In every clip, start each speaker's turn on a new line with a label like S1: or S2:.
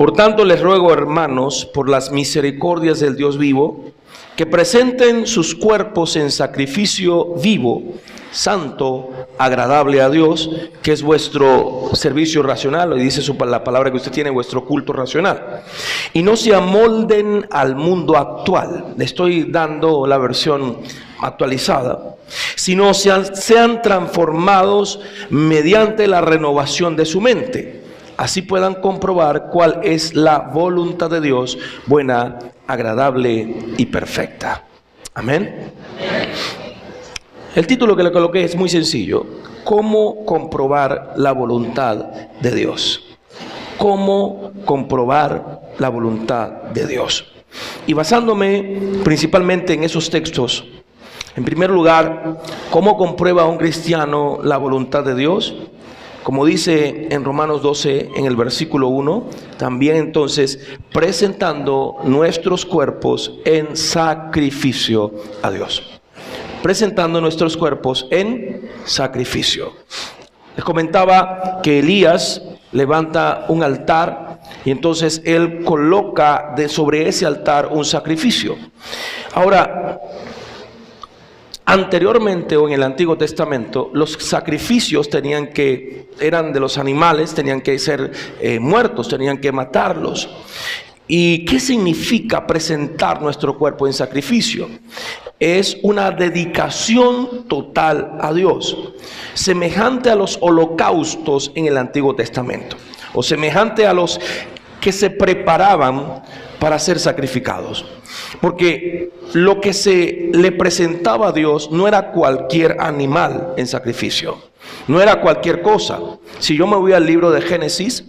S1: Por tanto, les ruego, hermanos, por las misericordias del Dios vivo, que presenten sus cuerpos en sacrificio vivo, santo, agradable a Dios, que es vuestro servicio racional, y dice la palabra que usted tiene, vuestro culto racional. Y no se amolden al mundo actual. Le estoy dando la versión actualizada. Sino sean transformados mediante la renovación de su mente. Así puedan comprobar cuál es la voluntad de Dios, buena, agradable y perfecta. Amén. El título que le coloqué es muy sencillo: ¿cómo comprobar la voluntad de Dios? ¿Cómo comprobar la voluntad de Dios? Y basándome principalmente en esos textos, en primer lugar, ¿cómo comprueba un cristiano la voluntad de Dios? Como dice en Romanos 12, en el versículo 1, también entonces presentando nuestros cuerpos en sacrificio a Dios. Presentando nuestros cuerpos en sacrificio. Les comentaba que Elías levanta un altar y entonces él coloca sobre ese altar un sacrificio. Ahora, anteriormente o en el Antiguo Testamento, los sacrificios eran de los animales, tenían que ser muertos, tenían que matarlos. ¿Y qué significa presentar nuestro cuerpo en sacrificio? Es una dedicación total a Dios, semejante a los holocaustos en el Antiguo Testamento, o semejante a los que se preparaban para ser sacrificados. Porque lo que se le presentaba a Dios no era cualquier animal en sacrificio, no era cualquier cosa. Si yo me voy al libro de Génesis,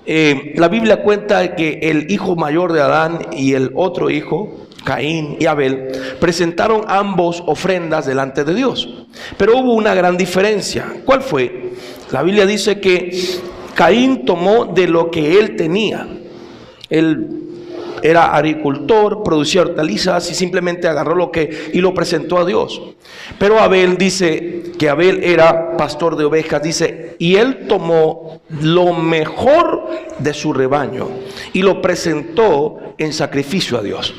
S1: la Biblia cuenta que el hijo mayor de Adán y el otro hijo, Caín y Abel, presentaron ambos ofrendas delante de Dios. Pero hubo una gran diferencia. ¿Cuál fue? La Biblia dice que Caín tomó de lo que él tenía. Él era agricultor, producía hortalizas y simplemente agarró y lo presentó a Dios. Pero Abel dice que Abel era pastor de ovejas, dice, y él tomó lo mejor de su rebaño y lo presentó en sacrificio a Dios.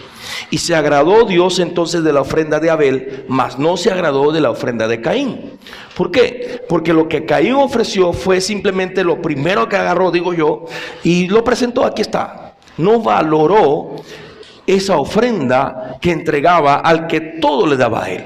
S1: Y se agradó Dios entonces de la ofrenda de Abel, mas no se agradó de la ofrenda de Caín. ¿Por qué? Porque lo que Caín ofreció fue simplemente lo primero que agarró, digo yo, y lo presentó, aquí está. No valoró esa ofrenda que entregaba al que todo le daba a él.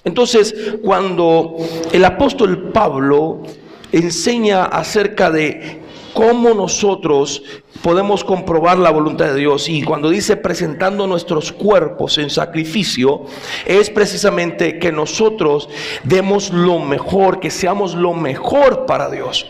S1: Entonces, cuando el apóstol Pablo enseña acerca de cómo nosotros podemos comprobar la voluntad de Dios, y cuando dice presentando nuestros cuerpos en sacrificio, es precisamente que nosotros demos lo mejor, que seamos lo mejor para Dios.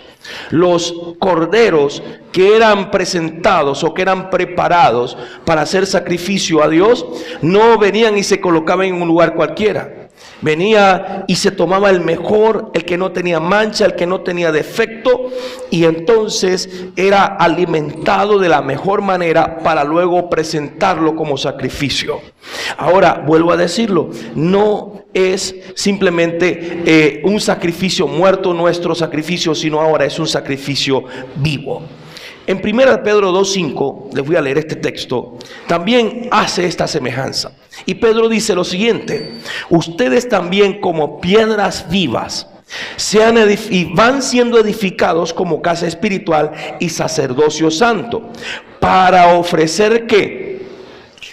S1: Los corderos que eran presentados o que eran preparados para hacer sacrificio a Dios no venían y se colocaban en un lugar cualquiera. Venía y se tomaba el mejor, el que no tenía mancha, el que no tenía defecto, y entonces era alimentado de la mejor manera para luego presentarlo como sacrificio. Ahora, vuelvo a decirlo, no es simplemente un sacrificio muerto nuestro sacrificio, sino ahora es un sacrificio vivo. En 1 Pedro 2:5, les voy a leer este texto, también hace esta semejanza. Y Pedro dice lo siguiente: ustedes también como piedras vivas van siendo edificados como casa espiritual y sacerdocio santo, para ofrecer ¿qué?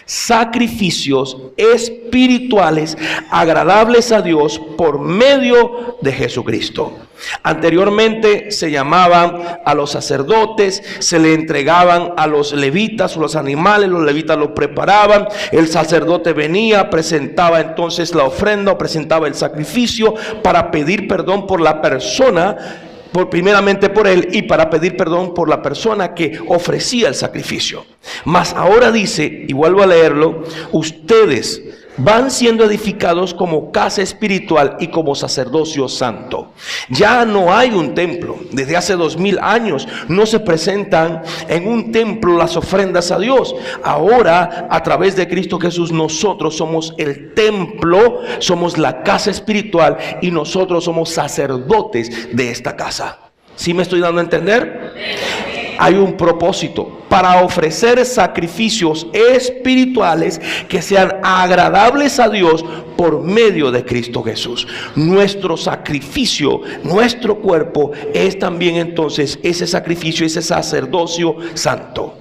S1: Sacrificios espirituales agradables a Dios por medio de Jesucristo. Anteriormente se llamaban a los sacerdotes, se le entregaban a los levitas o los animales, los levitas los preparaban, el sacerdote venía, presentaba entonces la ofrenda o presentaba el sacrificio para pedir perdón por la persona, primeramente por él, y para pedir perdón por la persona que ofrecía el sacrificio. Mas ahora dice, y vuelvo a leerlo, ustedes van siendo edificados como casa espiritual y como sacerdocio santo. Ya no hay un templo. Desde hace 2000 años no se presentan en un templo las ofrendas a Dios. Ahora, a través de Cristo Jesús, nosotros somos el templo, somos la casa espiritual y nosotros somos sacerdotes de esta casa. ¿Sí me estoy dando a entender? hay un propósito: para ofrecer sacrificios espirituales que sean agradables a Dios por medio de Cristo Jesús. Nuestro sacrificio, nuestro cuerpo es también entonces ese sacrificio, ese sacerdocio santo.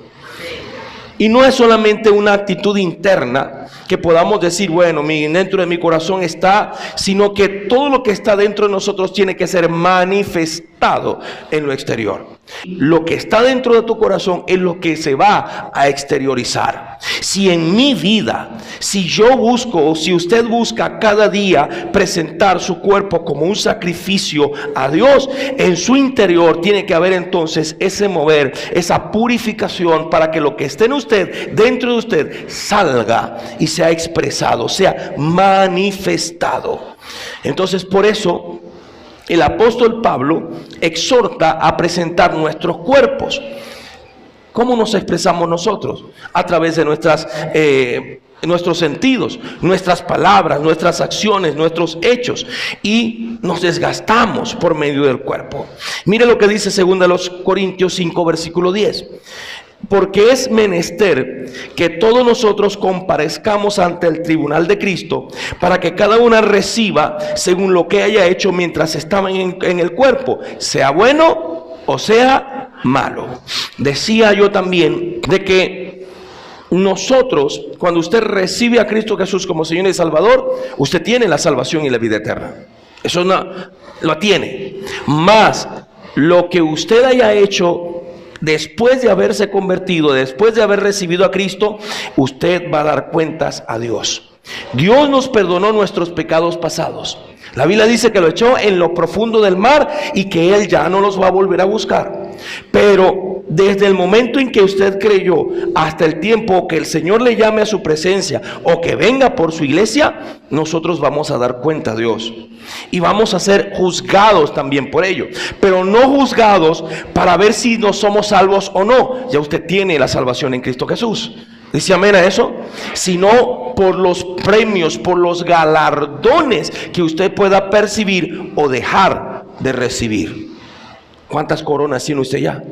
S1: Y no es solamente una actitud interna que podamos decir, bueno, dentro de mi corazón está, sino que todo lo que está dentro de nosotros tiene que ser manifestado en lo exterior. Lo que está dentro de tu corazón es lo que se va a exteriorizar. Si en mi vida, si yo busco, o si usted busca cada día presentar su cuerpo como un sacrificio a Dios, en su interior tiene que haber entonces ese mover, esa purificación, para que lo que esté en usted, dentro de usted, salga y sea expresado, sea manifestado. Entonces, por eso el apóstol Pablo exhorta a presentar nuestros cuerpos. ¿Cómo nos expresamos nosotros? A través de nuestros sentidos, nuestras palabras, nuestras acciones, nuestros hechos, y nos desgastamos por medio del cuerpo. Mire lo que dice 2 Corintios 5, versículo 10. Porque es menester que todos nosotros comparezcamos ante el tribunal de Cristo, para que cada uno reciba según lo que haya hecho mientras estaba en el cuerpo, sea bueno o sea malo. Decía yo también de que nosotros, cuando usted recibe a Cristo Jesús como Señor y Salvador, usted tiene la salvación y la vida eterna. Eso no lo tiene. Más lo que usted haya hecho después de haberse convertido, después de haber recibido a Cristo, usted va a dar cuentas a Dios. Dios nos perdonó nuestros pecados pasados. La Biblia dice que lo echó en lo profundo del mar y que Él ya no los va a volver a buscar. Pero desde el momento en que usted creyó hasta el tiempo que el Señor le llame a su presencia o que venga por su iglesia, nosotros vamos a dar cuenta a Dios. Y vamos a ser juzgados también por ello. Pero no juzgados para ver si no somos salvos o no. Ya usted tiene la salvación en Cristo Jesús. ¿Dice amén a eso? Sino por los premios, por los galardones que usted pueda percibir o dejar de recibir. ¿Cuántas coronas tiene usted ya?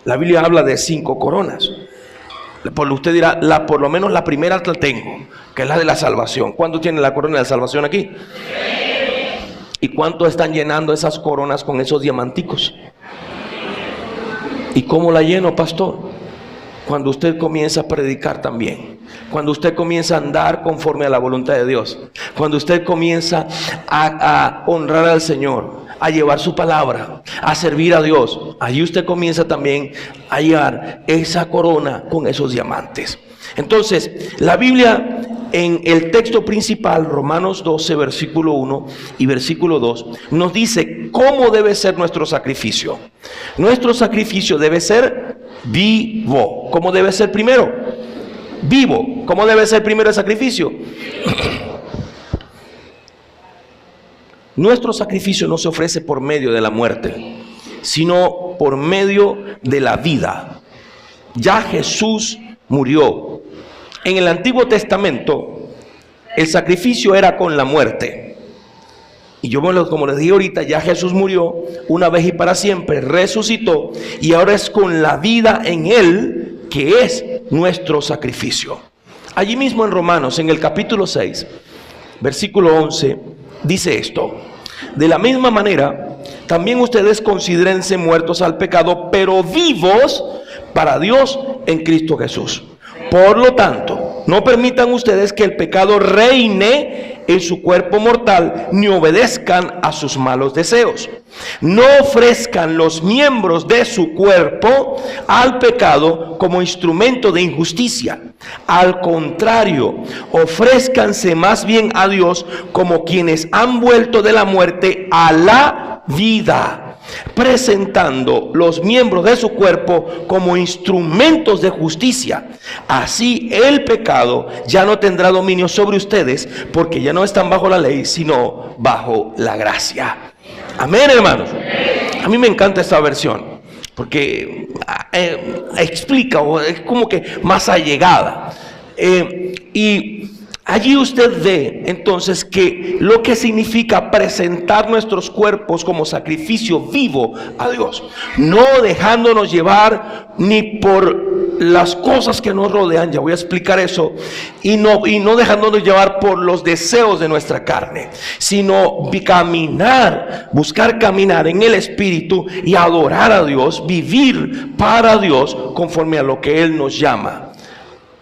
S1: La Biblia habla de 5 coronas. Usted dirá, por lo menos la primera la tengo, que es la de la salvación. ¿Cuánto tiene la corona de la salvación aquí? ¿Y cuánto están llenando esas coronas con esos diamanticos? ¿Y cómo la lleno, pastor? Cuando usted comienza a predicar también, cuando usted comienza a andar conforme a la voluntad de Dios, cuando usted comienza a honrar al Señor, a llevar su palabra, a servir a Dios, ahí usted comienza también a llevar esa corona con esos diamantes. Entonces, la Biblia en el texto principal, Romanos 12, versículo 1 y versículo 2, nos dice cómo debe ser nuestro sacrificio. Nuestro sacrificio debe ser vivo. ¿Cómo debe ser primero? Vivo. ¿Cómo debe ser primero el sacrificio? Nuestro sacrificio no se ofrece por medio de la muerte, sino por medio de la vida. Ya Jesús murió. En el Antiguo Testamento, el sacrificio era con la muerte. Y yo, como les dije ahorita, ya Jesús murió una vez y para siempre, resucitó, y ahora es con la vida en Él que es nuestro sacrificio. Allí mismo en Romanos, en el capítulo 6, versículo 11, dice esto: de la misma manera, también ustedes considérense muertos al pecado, pero vivos para Dios en Cristo Jesús. Por lo tanto, no permitan ustedes que el pecado reine en su cuerpo mortal, ni obedezcan a sus malos deseos. No ofrezcan los miembros de su cuerpo al pecado como instrumento de injusticia. Al contrario, ofrézcanse más bien a Dios como quienes han vuelto de la muerte a la vida, presentando los miembros de su cuerpo como instrumentos de justicia. Así el pecado ya no tendrá dominio sobre ustedes, porque ya no están bajo la ley, sino bajo la gracia. Amén, hermanos. A mí me encanta esta versión, porque explica, o es como que más allegada. Y Allí usted ve entonces que lo que significa presentar nuestros cuerpos como sacrificio vivo a Dios, no dejándonos llevar ni por las cosas que nos rodean, ya voy a explicar eso, y no dejándonos llevar por los deseos de nuestra carne, sino buscar caminar en el Espíritu y adorar a Dios, vivir para Dios conforme a lo que Él nos llama,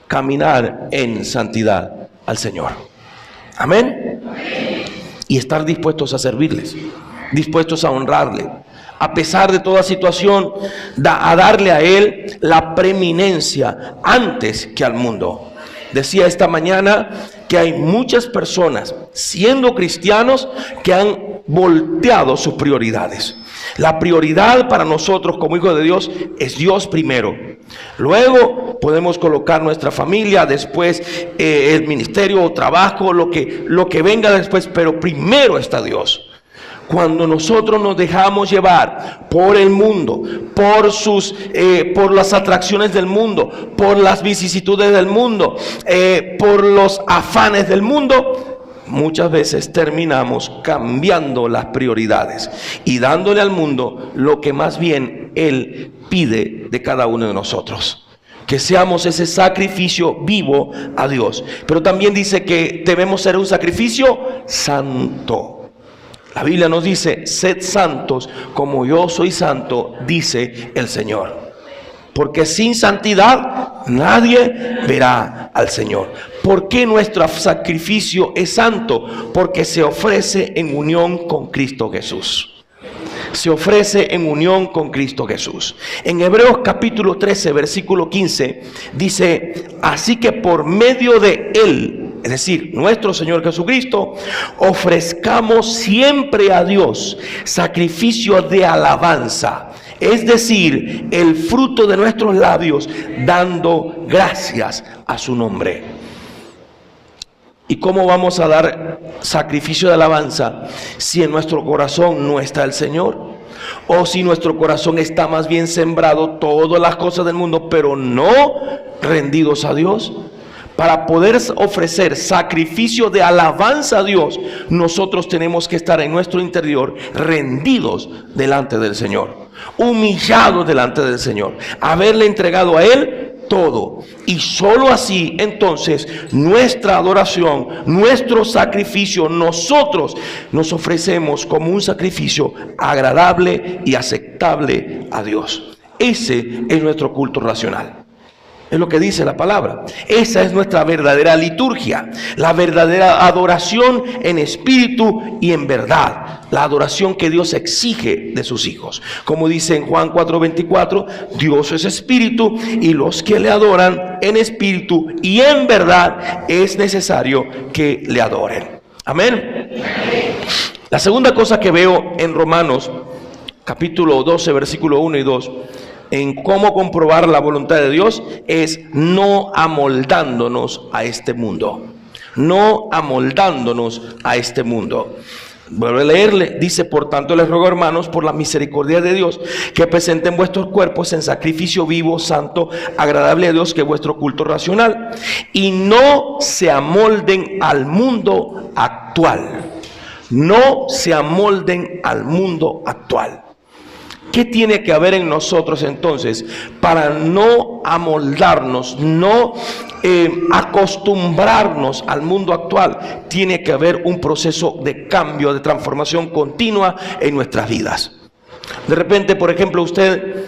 S1: caminar en santidad al Señor. Amén. Y estar dispuestos a servirles, dispuestos a honrarle, a pesar de toda situación, a darle a Él la preeminencia antes que al mundo. Decía esta mañana que hay muchas personas, siendo cristianos, que han volteado sus prioridades. La prioridad para nosotros como hijos de Dios es Dios primero. Luego podemos colocar nuestra familia, después el ministerio o trabajo, lo que venga después, pero primero está Dios. Cuando nosotros nos dejamos llevar por el mundo, por las atracciones del mundo, por las vicisitudes del mundo, por los afanes del mundo, muchas veces terminamos cambiando las prioridades y dándole al mundo lo que más bien Él pide de cada uno de nosotros. Que seamos ese sacrificio vivo a Dios. Pero también dice que debemos ser un sacrificio santo. La Biblia nos dice: sed santos como yo soy santo, dice el Señor. Porque sin santidad nadie verá al Señor. ¿Por qué nuestro sacrificio es santo? Porque se ofrece en unión con Cristo Jesús. Se ofrece en unión con Cristo Jesús. En Hebreos capítulo 13, versículo 15, dice: así que por medio de Él, es decir, nuestro Señor Jesucristo, ofrezcamos siempre a Dios sacrificio de alabanza, es decir, el fruto de nuestros labios, dando gracias a su nombre. ¿Y cómo vamos a dar sacrificio de alabanza si en nuestro corazón no está el Señor? O si nuestro corazón está más bien sembrado todas las cosas del mundo, pero no rendidos a Dios. Para poder ofrecer sacrificio de alabanza a Dios, nosotros tenemos que estar en nuestro interior rendidos delante del Señor, humillados delante del Señor, haberle entregado a Él todo. Y solo así entonces nuestra adoración, nuestro sacrificio, nosotros nos ofrecemos como un sacrificio agradable y aceptable a Dios. Ese es nuestro culto racional. Es lo que dice la palabra. Esa es nuestra verdadera liturgia, la verdadera adoración en espíritu y en verdad, la adoración que Dios exige de sus hijos. Como dice en Juan 4:24, Dios es espíritu y los que le adoran en espíritu y en verdad es necesario que le adoren. Amén. La segunda cosa que veo en Romanos capítulo 12, versículo 1 y 2, en cómo comprobar la voluntad de Dios, es no amoldándonos a este mundo. No amoldándonos a este mundo. Vuelvo a leerle, dice: por tanto les ruego, hermanos, por la misericordia de Dios, que presenten vuestros cuerpos en sacrificio vivo, santo, agradable a Dios, que es vuestro culto racional, y no se amolden al mundo actual. No se amolden al mundo actual. ¿Qué tiene que haber en nosotros entonces para no amoldarnos, no acostumbrarnos al mundo actual? Tiene que haber un proceso de cambio, de transformación continua en nuestras vidas. De repente, por ejemplo, usted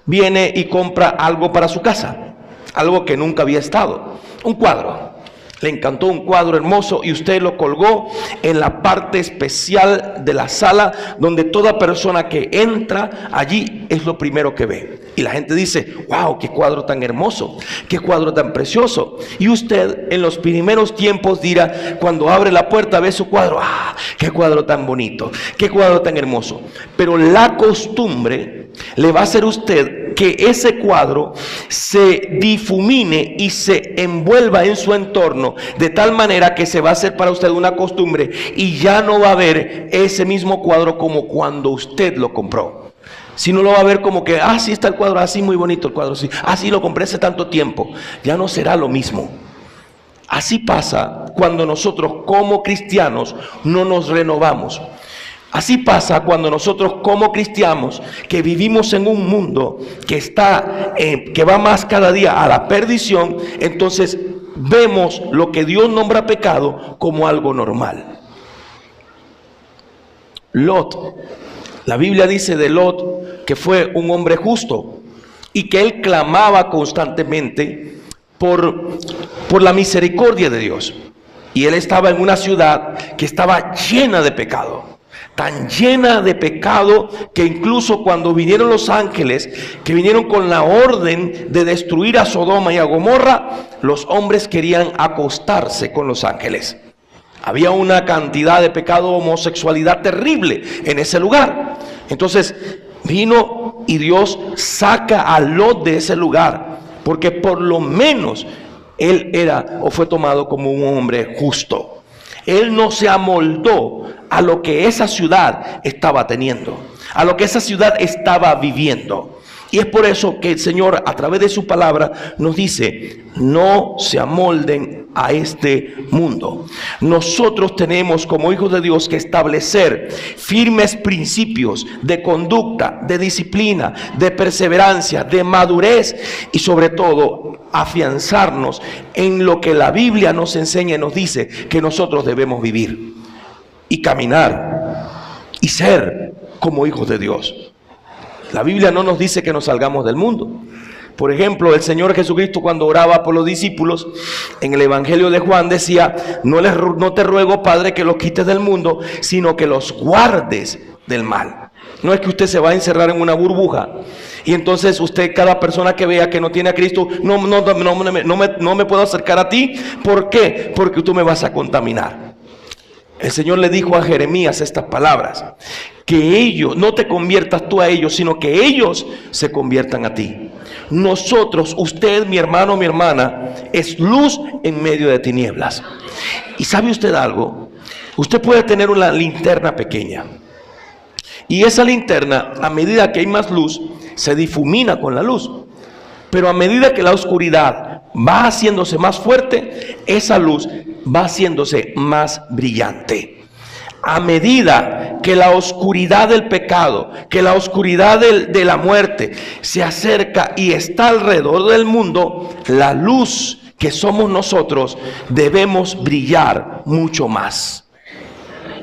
S1: viene y compra algo para su casa, algo que nunca había estado, un cuadro. Le encantó un cuadro hermoso y usted lo colgó en la parte especial de la sala, donde toda persona que entra allí es lo primero que ve. Y la gente dice: wow, qué cuadro tan hermoso, qué cuadro tan precioso. Y usted en los primeros tiempos dirá, cuando abre la puerta, ve su cuadro: ah, qué cuadro tan bonito, qué cuadro tan hermoso. Pero la costumbre le va a hacer a usted que ese cuadro se difumine y se envuelva en su entorno, de tal manera que se va a hacer para usted una costumbre y ya no va a ver ese mismo cuadro como cuando usted lo compró, sino lo va a ver como que: ah, sí está el cuadro, así muy bonito el cuadro, sí, así lo compré hace tanto tiempo. Ya no será lo mismo. Así pasa cuando nosotros como cristianos no nos renovamos. Así pasa cuando nosotros como cristianos que vivimos en un mundo que va más cada día a la perdición, entonces vemos lo que Dios nombra pecado como algo normal. Lot, la Biblia dice de Lot que fue un hombre justo y que él clamaba constantemente por la misericordia de Dios. Y él estaba en una ciudad que estaba llena de pecado. Tan llena de pecado que incluso cuando vinieron los ángeles, que vinieron con la orden de destruir a Sodoma y a Gomorra, los hombres querían acostarse con los ángeles. Había una cantidad de pecado, homosexualidad terrible en ese lugar. Entonces vino y Dios saca a Lot de ese lugar, porque por lo menos él era o fue tomado como un hombre justo. Él no se amoldó a lo que esa ciudad estaba teniendo, a lo que esa ciudad estaba viviendo. Y es por eso que el Señor, a través de su palabra, nos dice: no se amolden a este mundo. Nosotros tenemos como hijos de Dios que establecer firmes principios de conducta, de disciplina, de perseverancia, de madurez y sobre todo afianzarnos en lo que la Biblia nos enseña y nos dice que nosotros debemos vivir y caminar y ser como hijos de Dios. La Biblia no nos dice que nos salgamos del mundo. Por ejemplo, el Señor Jesucristo, cuando oraba por los discípulos, en el Evangelio de Juan decía: no te ruego, Padre, que los quites del mundo, sino que los guardes del mal. No es que usted se va a encerrar en una burbuja y entonces usted, cada persona que vea que no tiene a Cristo, no me puedo acercar a ti. ¿Por qué? Porque tú me vas a contaminar. El Señor le dijo a Jeremías estas palabras: que ellos, no te conviertas tú a ellos, sino que ellos se conviertan a ti. Nosotros, usted, mi hermano, mi hermana, es luz en medio de tinieblas. ¿Y sabe usted algo? Usted puede tener una linterna pequeña, y esa linterna, a medida que hay más luz, se difumina con la luz. Pero a medida que la oscuridad va haciéndose más fuerte, esa luz va haciéndose más brillante. A medida que la oscuridad del pecado, que la oscuridad de la muerte se acerca y está alrededor del mundo, la luz que somos nosotros debemos brillar mucho más.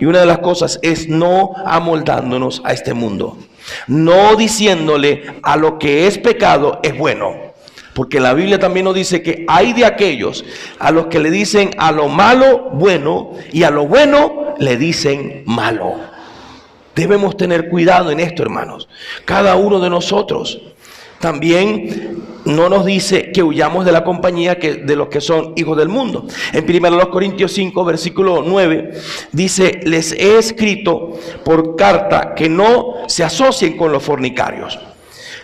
S1: Y una de las cosas es no amoldándonos a este mundo, no diciéndole a lo que es pecado es bueno. Porque la Biblia también nos dice que hay de aquellos a los que le dicen a lo malo bueno y a lo bueno le dicen malo. Debemos tener cuidado en esto, hermanos. Cada uno de nosotros. También no nos dice que huyamos de la compañía de los que son hijos del mundo. En 1 Corintios 5, versículo 9, dice: les he escrito por carta que no se asocien con los fornicarios,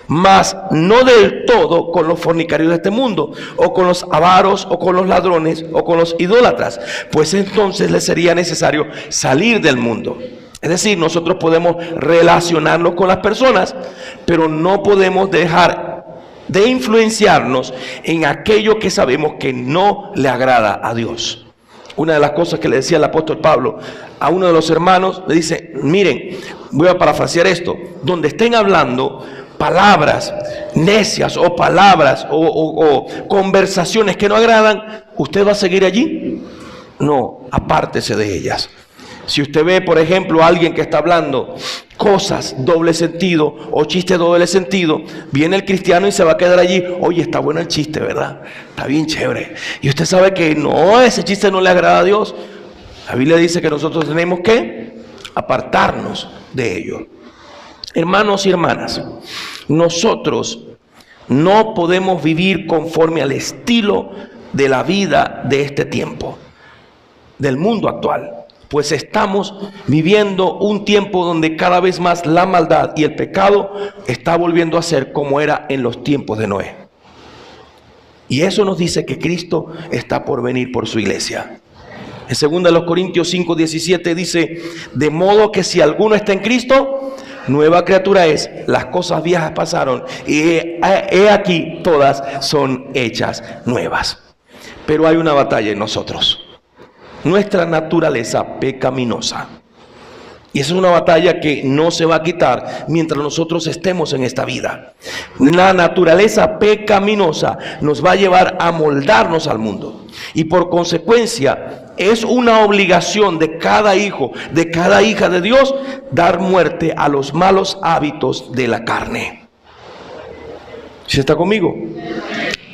S1: mas no del todo con los fornicarios de este mundo, o con los avaros, o con los ladrones, o con los idólatras, pues entonces les sería necesario salir del mundo. Es decir, nosotros podemos relacionarnos con las personas, pero no podemos dejar de influenciarnos en aquello que sabemos que no le agrada a Dios. Una de las cosas que le decía el apóstol Pablo a uno de los hermanos, le dice: miren, voy a parafrasear esto, donde estén hablando palabras necias o palabras o conversaciones que no agradan, ¿usted va a seguir allí? No, apártese de ellas. Si usted ve, por ejemplo, a alguien que está hablando cosas doble sentido o chiste doble sentido, viene el cristiano y se va a quedar allí. Oye, está bueno el chiste, ¿verdad? Está bien chévere. Y usted sabe que no, ese chiste no le agrada a Dios. La Biblia dice que nosotros tenemos que apartarnos de ello. Hermanos y hermanas, nosotros no podemos vivir conforme al estilo de la vida de este tiempo, del mundo actual. Pues estamos viviendo un tiempo donde cada vez más la maldad y el pecado está volviendo a ser como era en los tiempos de Noé. Y eso nos dice que Cristo está por venir por su iglesia. En 2 Corintios 5:17 dice: de modo que si alguno está en Cristo, nueva criatura es, las cosas viejas pasaron y he aquí todas son hechas nuevas. pero hay una batalla en nosotros. Nuestra naturaleza pecaminosa. Y esa es una batalla que no se va a quitar mientras nosotros estemos en esta vida. La naturaleza pecaminosa nos va a llevar a moldarnos al mundo. Y por consecuencia, es una obligación de cada hijo, de cada hija de Dios, dar muerte a los malos hábitos de la carne. ¿Sí está conmigo?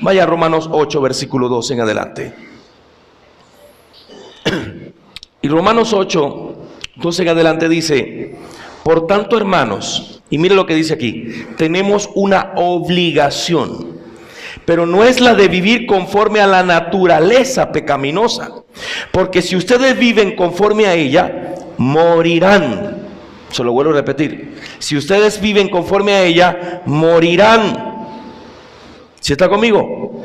S1: Vaya a Romanos 8, versículo 2 en adelante. Y Romanos 8, 2 en adelante dice: por tanto, hermanos, y mire lo que dice aquí, tenemos una obligación, pero no es la de vivir conforme a la naturaleza pecaminosa, porque si ustedes viven conforme a ella, morirán. Se lo vuelvo a repetir: si ustedes viven conforme a ella, morirán. ¿Sí está conmigo?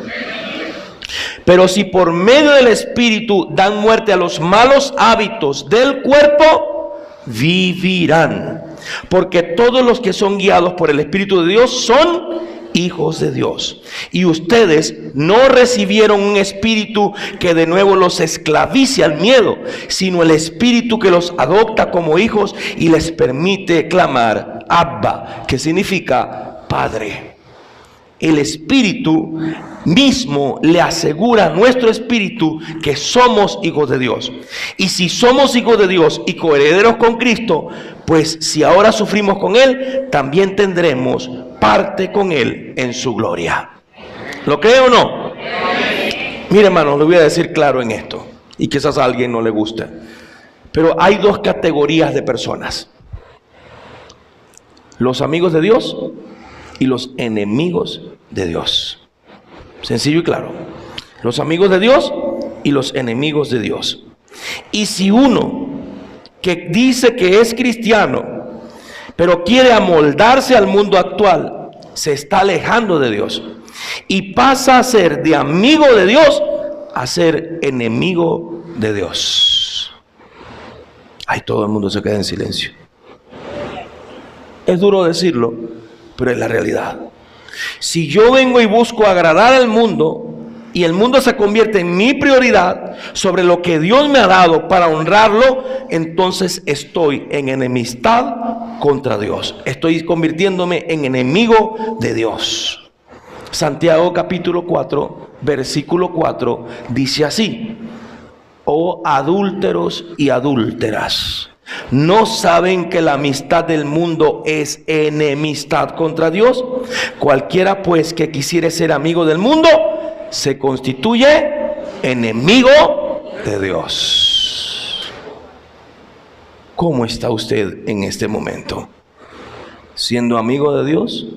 S1: Pero si por medio del Espíritu dan muerte a los malos hábitos del cuerpo, vivirán. Porque todos los que son guiados por el Espíritu de Dios son hijos de Dios. Y ustedes no recibieron un espíritu que de nuevo los esclavice al miedo, sino el Espíritu que los adopta como hijos y les permite clamar Abba, que significa Padre. El Espíritu mismo le asegura a nuestro espíritu que somos hijos de Dios. Y si somos hijos de Dios y coherederos con Cristo, pues si ahora sufrimos con Él, también tendremos parte con Él en su gloria. ¿Lo cree o no? Mire, hermano, le voy a decir claro en esto, y quizás a alguien no le guste, pero hay dos categorías de personas: los amigos de Dios y los enemigos de Dios. Sencillo y claro. Los amigos de Dios y los enemigos de Dios. Y si uno que dice que es cristiano, pero quiere amoldarse al mundo actual, se está alejando de Dios y pasa a ser de amigo de Dios a ser enemigo de Dios. Ay, todo el mundo se queda en silencio. Es duro decirlo, pero es la realidad. Si yo vengo y busco agradar al mundo y el mundo se convierte en mi prioridad sobre lo que Dios me ha dado para honrarlo, entonces estoy en enemistad contra Dios. Estoy convirtiéndome en enemigo de Dios. Santiago capítulo 4, versículo 4 dice así: oh adúlteros y adúlteras, ¿no saben que la amistad del mundo es enemistad contra Dios? Cualquiera pues que quisiere ser amigo del mundo, se constituye enemigo de Dios. ¿Cómo está usted en este momento? ¿Siendo amigo de Dios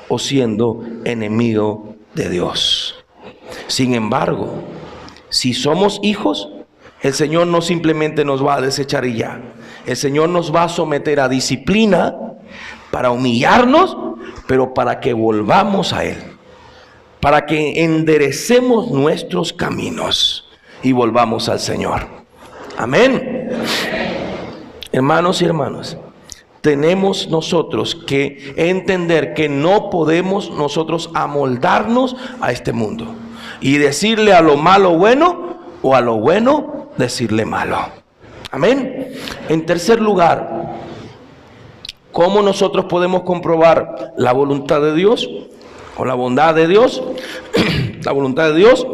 S1: o siendo enemigo de Dios? Sin embargo, si somos hijos, el Señor no simplemente nos va a desechar y ya. El Señor nos va a someter a disciplina para humillarnos, pero para que volvamos a Él, para que enderecemos nuestros caminos y volvamos al Señor. Amén. Hermanos y hermanas, tenemos nosotros que entender que no podemos nosotros amoldarnos a este mundo y decirle a lo malo bueno o a lo bueno decirle malo. Amén. En tercer lugar, ¿cómo nosotros podemos comprobar la voluntad de Dios o la bondad de Dios? La voluntad de Dios,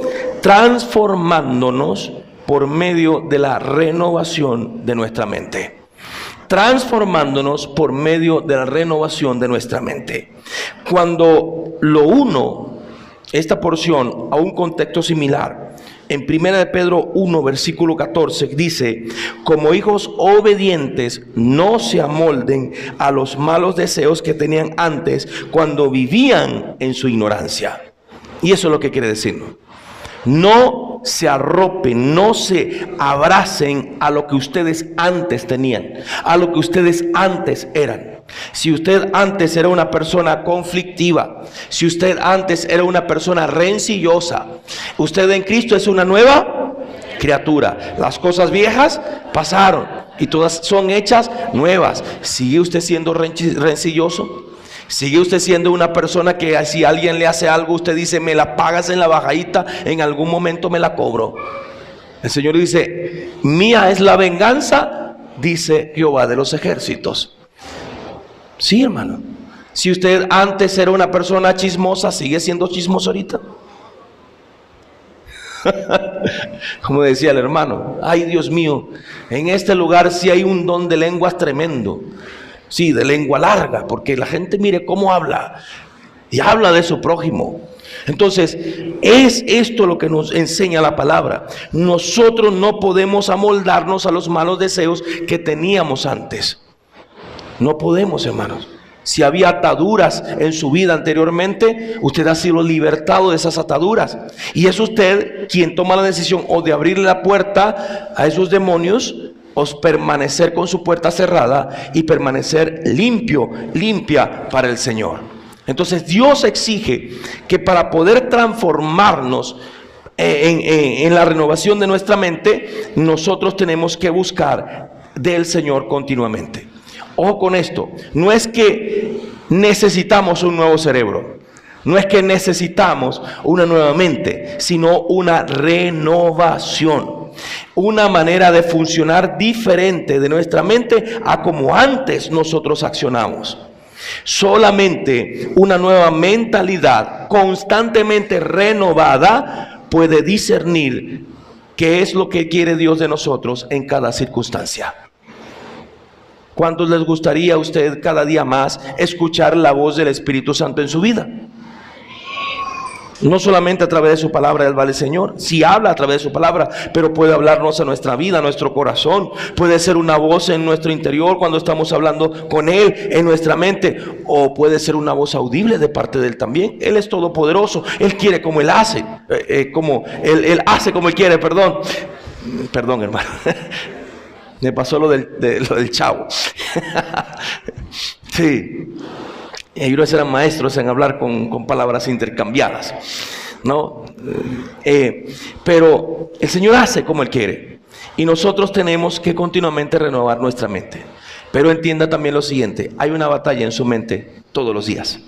S1: transformándonos por medio de la renovación de nuestra mente. Transformándonos por medio de la renovación de nuestra mente. Cuando lo uno, esta porción, a un contexto similar, en 1 de Pedro 1, versículo 14, dice: como hijos obedientes, no se amolden a los malos deseos que tenían antes cuando vivían en su ignorancia. Y eso es lo que quiere decir. No se arropen, no se abracen a lo que ustedes antes tenían, a lo que ustedes antes eran. Si usted antes era una persona conflictiva, si usted antes era una persona rencillosa, usted en Cristo es una nueva criatura. Las cosas viejas pasaron y todas son hechas nuevas. ¿Sigue usted siendo rencilloso? Sigue usted siendo una persona que si alguien le hace algo, usted dice, me la pagas en la bajadita, en algún momento me la cobro. El Señor dice, mía es la venganza, dice Jehová de los ejércitos. Sí, hermano. Si usted antes era una persona chismosa, ¿sigue siendo chismoso ahorita? Como decía el hermano, ay Dios mío, en este lugar sí hay un don de lenguas tremendo. Sí, de lengua larga, porque la gente mire cómo habla, y habla de su prójimo. Entonces, es esto lo que nos enseña la palabra. Nosotros no podemos amoldarnos a los malos deseos que teníamos antes. No podemos, hermanos. Si había ataduras en su vida anteriormente, usted ha sido libertado de esas ataduras. Y es usted quien toma la decisión o de abrirle la puerta a esos demonios, o permanecer con su puerta cerrada y permanecer limpio, limpia para el Señor. Entonces Dios exige que para poder transformarnos en la renovación de nuestra mente, nosotros tenemos que buscar del Señor continuamente. Ojo con esto, no es que necesitamos un nuevo cerebro, no es que necesitamos una nueva mente, sino una renovación. Una manera de funcionar diferente de nuestra mente a como antes nosotros accionamos. Solamente una nueva mentalidad constantemente renovada puede discernir qué es lo que quiere Dios de nosotros en cada circunstancia. ¿Cuántos les gustaría a usted cada día más escuchar la voz del Espíritu Santo en su vida? No solamente a través de su palabra Él va el Señor, sí habla a través de su palabra, pero puede hablarnos a nuestra vida, a nuestro corazón. Puede ser una voz en nuestro interior cuando estamos hablando con Él en nuestra mente, o puede ser una voz audible de parte de Él también. Él es todopoderoso, Él quiere como Él hace, Él hace como Él quiere, perdón, hermano. Me pasó lo del chavo. Sí. Ellos eran maestros en hablar con palabras intercambiadas, ¿no? Pero el Señor hace como Él quiere. Y nosotros tenemos que continuamente renovar nuestra mente. Pero entienda también lo siguiente: hay una batalla en su mente todos los días.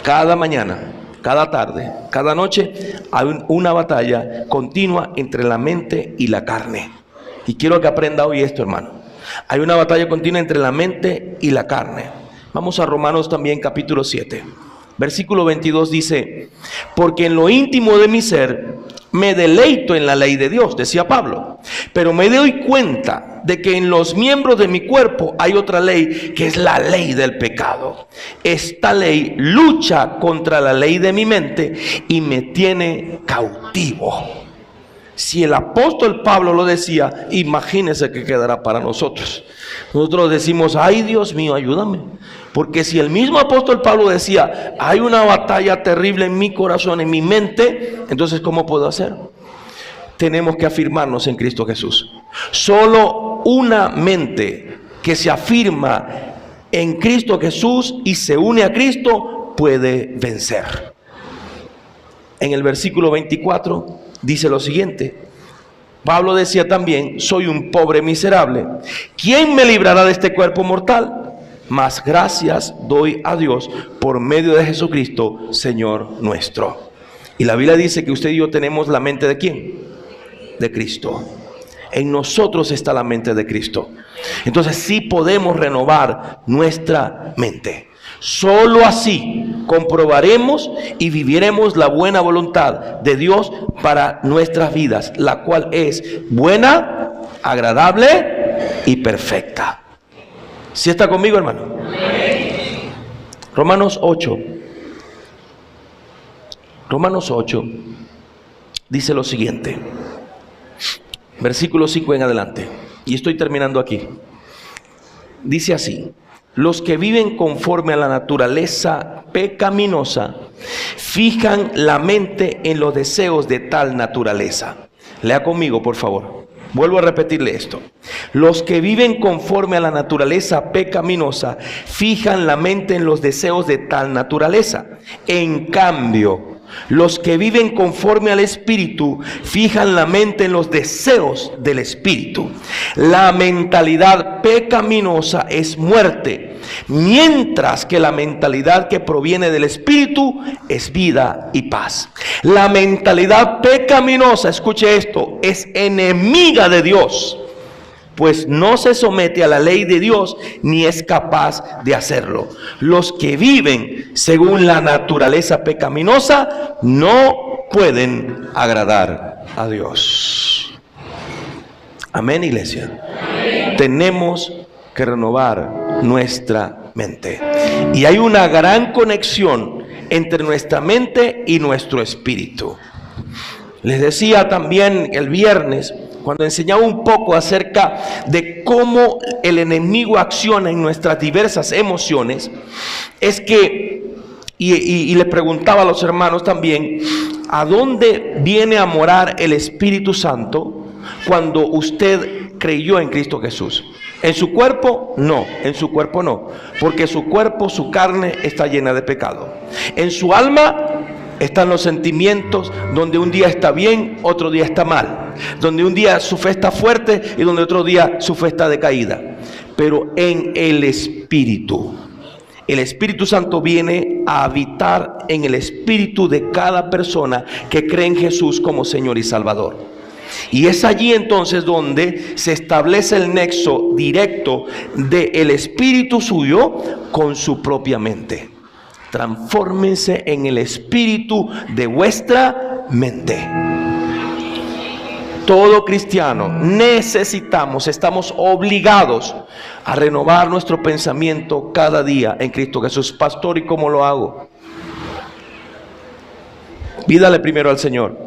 S1: Cada mañana, cada tarde, cada noche, hay una batalla continua entre la mente y la carne. Y quiero que aprenda hoy esto, hermano. Hay una batalla continua entre la mente y la carne. Vamos a Romanos también capítulo 7. Versículo 22 dice: porque en lo íntimo de mi ser me deleito en la ley de Dios, decía Pablo, pero me doy cuenta de que en los miembros de mi cuerpo hay otra ley, que es la ley del pecado. Esta ley lucha contra la ley de mi mente y me tiene cautivo. Si el apóstol Pablo lo decía, imagínese que quedará para nosotros. Nosotros decimos, ay Dios mío, ayúdame. Porque si el mismo apóstol Pablo decía, hay una batalla terrible en mi corazón, en mi mente, entonces ¿cómo puedo hacer? Tenemos que afirmarnos en Cristo Jesús. Solo una mente que se afirma en Cristo Jesús y se une a Cristo puede vencer. En el versículo 24 dice lo siguiente: Pablo decía también, soy un pobre miserable. ¿Quién me librará de este cuerpo mortal? Mas gracias doy a Dios por medio de Jesucristo, Señor nuestro. Y la Biblia dice que usted y yo tenemos la mente ¿de quién? De Cristo. En nosotros está la mente de Cristo. Entonces sí podemos renovar nuestra mente. Solo así comprobaremos y viviremos la buena voluntad de Dios para nuestras vidas, la cual es buena, agradable y perfecta. ¿Sí está conmigo, hermano? Romanos 8 dice lo siguiente, versículo 5 en adelante, y estoy terminando aquí. Dice así: los que viven conforme a la naturaleza pecaminosa fijan la mente en los deseos de tal naturaleza. Lea conmigo, por favor. Vuelvo a repetirle esto. Los que viven conforme a la naturaleza pecaminosa fijan la mente en los deseos de tal naturaleza. En cambio, Los que viven conforme al Espíritu fijan la mente en los deseos del Espíritu. La mentalidad pecaminosa es muerte, mientras que la mentalidad que proviene del Espíritu es vida y paz. La mentalidad pecaminosa, escuche esto, es enemiga de Dios, pues no se somete a la ley de Dios ni es capaz de hacerlo. Los que viven según la naturaleza pecaminosa no pueden agradar a Dios. Amén, iglesia. Amén. Tenemos que renovar nuestra mente. Y hay una gran conexión entre nuestra mente y nuestro espíritu. Les decía también el viernes, cuando enseñaba un poco acerca de cómo el enemigo acciona en nuestras diversas emociones, es que, y le preguntaba a los hermanos también, ¿a dónde viene a morar el Espíritu Santo cuando usted creyó en Cristo Jesús? ¿En su cuerpo? No, en su cuerpo no, porque su cuerpo, su carne está llena de pecado. En su alma están los sentimientos, donde un día está bien, otro día está mal, donde un día su fe está fuerte y donde otro día su fe está decaída. Pero en el Espíritu Santo viene a habitar en el espíritu de cada persona que cree en Jesús como Señor y Salvador. Y es allí entonces donde se establece el nexo directo del espíritu suyo con su propia mente. Transfórmense en el espíritu de vuestra mente. Todo cristiano estamos obligados a renovar nuestro pensamiento cada día en Cristo Jesús. Pastor, ¿y cómo lo hago? Pídale primero al Señor.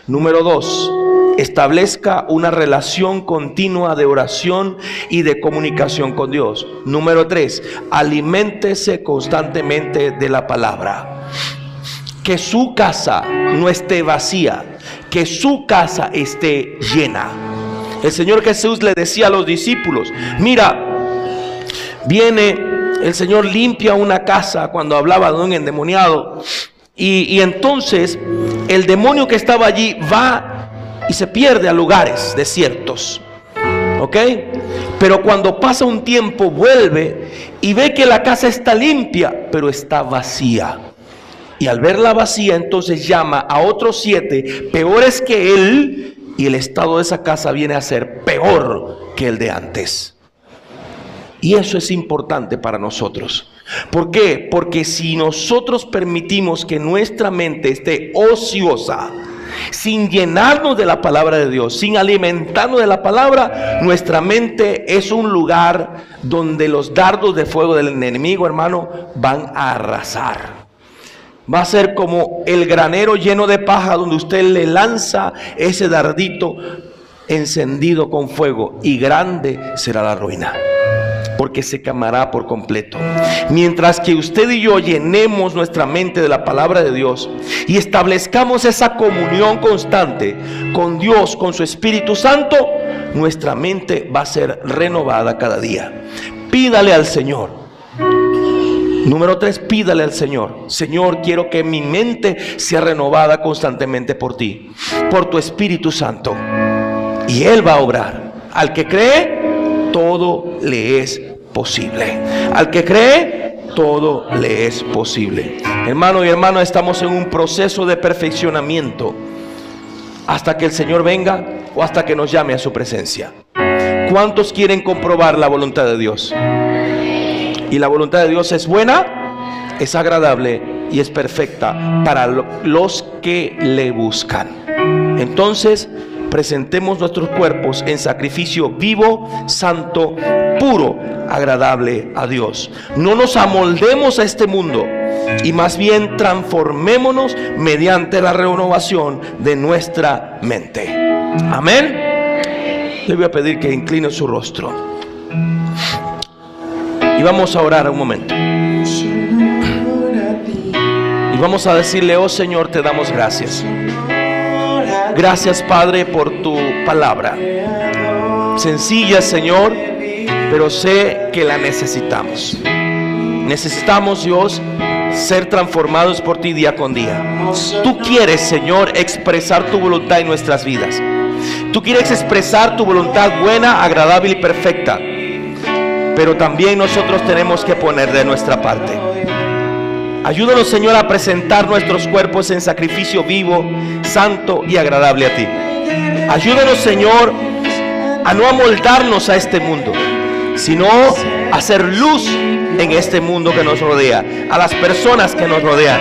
S1: Número 2, establezca una relación continua de oración y de comunicación con Dios. Número 3, aliméntese constantemente de la palabra. Que su casa no esté vacía, que su casa esté llena. El Señor Jesús le decía a los discípulos, mira, viene el Señor, limpia una casa, cuando hablaba de un endemoniado, y entonces el demonio que estaba allí va y se pierde a lugares desiertos, ¿ok? Pero cuando pasa un tiempo vuelve y ve que la casa está limpia, pero está vacía. Y al verla vacía, entonces llama a otros 7 peores que él, y el estado de esa casa viene a ser peor que el de antes. Y eso es importante para nosotros. ¿Por qué? Porque si nosotros permitimos que nuestra mente esté ociosa, sin llenarnos de la palabra de Dios, sin alimentarnos de la palabra, nuestra mente es un lugar donde los dardos de fuego del enemigo, hermano, van a arrasar. Va a ser como el granero lleno de paja, donde usted le lanza ese dardito encendido con fuego, y grande será la ruina, porque se quemará por completo. Mientras que usted y yo llenemos nuestra mente de la palabra de Dios y establezcamos esa comunión constante con Dios, con su Espíritu Santo, nuestra mente va a ser renovada cada día. Pídale al Señor. Número 3, pídale al Señor. Señor, quiero que mi mente sea renovada constantemente por ti, por tu Espíritu Santo. Y Él va a obrar. Al que cree, todo le es posible. Al que cree, todo le es posible. Hermano y hermana, estamos en un proceso de perfeccionamiento hasta que el Señor venga o hasta que nos llame a su presencia. ¿Cuántos quieren comprobar la voluntad de Dios? Y la voluntad de Dios es buena, es agradable y es perfecta para los que le buscan. Entonces, presentemos nuestros cuerpos en sacrificio vivo, santo, puro, agradable a Dios. No nos amoldemos a este mundo, y más bien transformémonos mediante la renovación de nuestra mente. Amén. Le voy a pedir que incline su rostro y vamos a orar un momento. Y vamos a decirle: oh Señor, te damos gracias. Gracias, Padre, por tu palabra. Sencilla, Señor, pero sé que la necesitamos. Necesitamos, Dios, ser transformados por ti día con día. Tú quieres, Señor, expresar tu voluntad en nuestras vidas. Tú quieres expresar tu voluntad buena, agradable y perfecta. Pero también nosotros tenemos que poner de nuestra parte. Ayúdanos, Señor, a presentar nuestros cuerpos en sacrificio vivo, santo y agradable a ti. Ayúdanos, Señor, a no amoldarnos a este mundo, sino a hacer luz en este mundo que nos rodea, a las personas que nos rodean.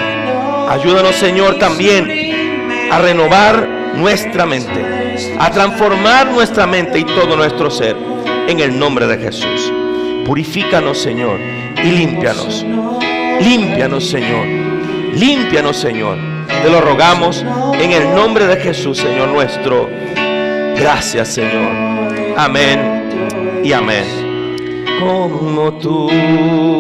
S1: Ayúdanos, Señor, también a renovar nuestra mente, a transformar nuestra mente y todo nuestro ser, en el nombre de Jesús. Purifícanos, Señor, y límpianos. Límpianos, Señor. Límpianos, Señor. Te lo rogamos en el nombre de Jesús, Señor nuestro. Gracias, Señor. Amén y amén. Como tú.